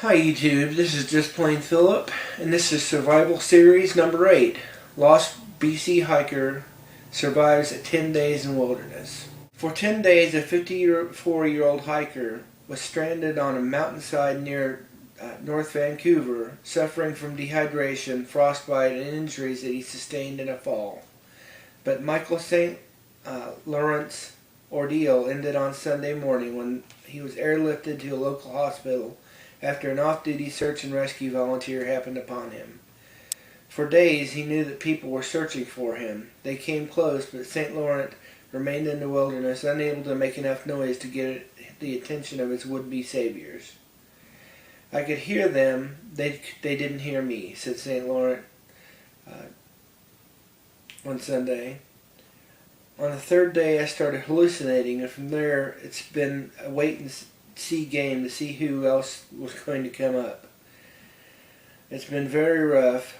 Hi YouTube, this is Just Plain Philip, and this is Survival Series number 8. Lost BC hiker survives 10 days in wilderness. For 10 days, a 54-year-old hiker was stranded on a mountainside near North Vancouver, suffering from dehydration, frostbite, and injuries that he sustained in a fall. But Michael St. Laurent's ordeal ended on Sunday morning when he was airlifted to a local hospital after an off-duty search and rescue volunteer happened upon him. For days he knew that people were searching for him. They came close, but St. Laurent remained in the wilderness, unable to make enough noise to get the attention of his would-be saviors. "I could hear them, they didn't hear me," said St. Laurent on Sunday. "On the third day I started hallucinating, and from there it's been a wait-and-see game to see who else was going to come up. It's been very rough,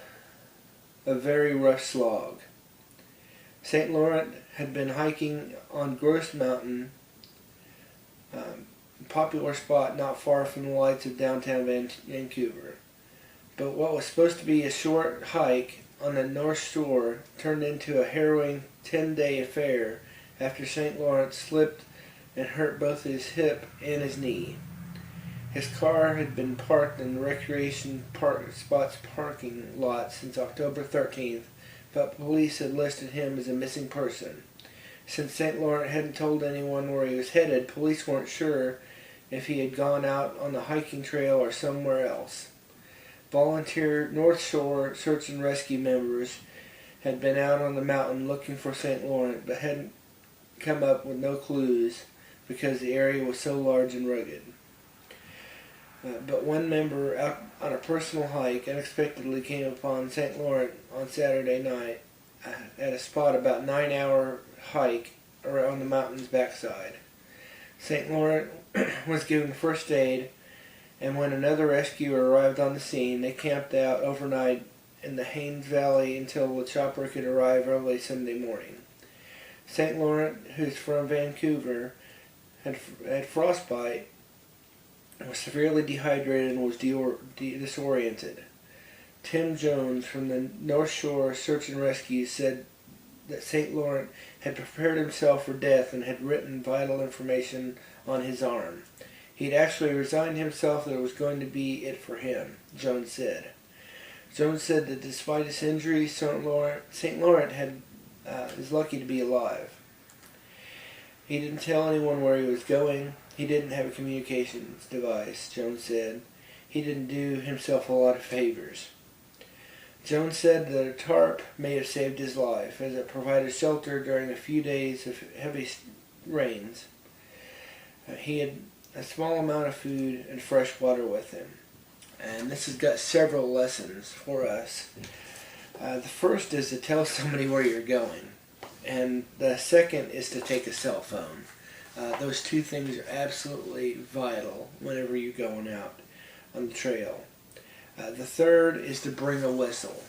a very rough slog." St. Laurent had been hiking on Gross Mountain, a popular spot not far from the lights of downtown Vancouver. But what was supposed to be a short hike on the North Shore turned into a harrowing 10-day affair after St. Laurent slipped and hurt both his hip and his knee. His car had been parked in the recreation spot's parking lot since October 13th, but police had listed him as a missing person. Since St. Laurent hadn't told anyone where he was headed, police weren't sure if he had gone out on the hiking trail or somewhere else. Volunteer North Shore search and rescue members had been out on the mountain looking for St. Laurent, but hadn't come up with no clues because the area was so large and rugged. But one member out on a personal hike unexpectedly came upon St. Laurent on Saturday night at a spot about a 9-hour hike around the mountain's backside. St. Laurent was given first aid, and when another rescuer arrived on the scene, they camped out overnight in the Haines Valley until the chopper could arrive early Sunday morning. St. Laurent, who's from Vancouver, had frostbite, was severely dehydrated, and was disoriented. Tim Jones from the North Shore Search and Rescue said that St. Laurent had prepared himself for death and had written vital information on his arm. He'd actually resigned himself that it was going to be it for him, Jones said. Jones said that despite his injuries, St. Laurent is lucky to be alive. He didn't tell anyone where he was going. He didn't have a communications device, Jones said. He didn't do himself a lot of favors. Jones said that a tarp may have saved his life, as it provided shelter during a few days of heavy rains. He had a small amount of food and fresh water with him. And this has got several lessons for us. The first is to tell somebody where you're going. And the second is to take a cell phone. Those two things are absolutely vital whenever you're going out on the trail. The third is to bring a whistle.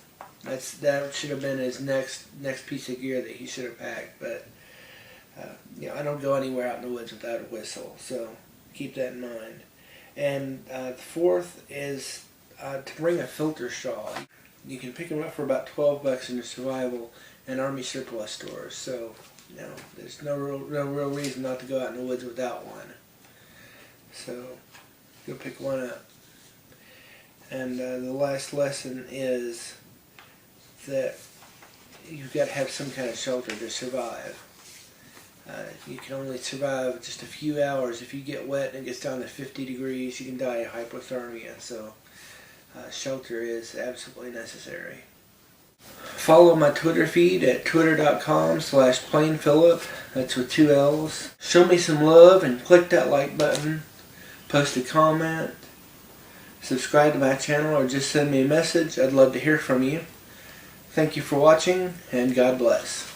That should have been his next piece of gear that he should have packed. But I don't go anywhere out in the woods without a whistle, so keep that in mind. And the fourth is to bring a filter straw. You can pick them up for about $12 in the Survival and Army surplus stores. So there's no real reason not to go out in the woods without one. So go pick one up. And the last lesson is that you've got to have some kind of shelter to survive. You can only survive just a few hours. If you get wet and it gets down to 50 degrees, you can die of hypothermia. So shelter is absolutely necessary. Follow my Twitter feed at twitter.com/plainphilip. That's with 2 L's. Show me some love and click that like button. Post a comment. Subscribe to my channel or just send me a message. I'd love to hear from you. Thank you for watching, and God bless.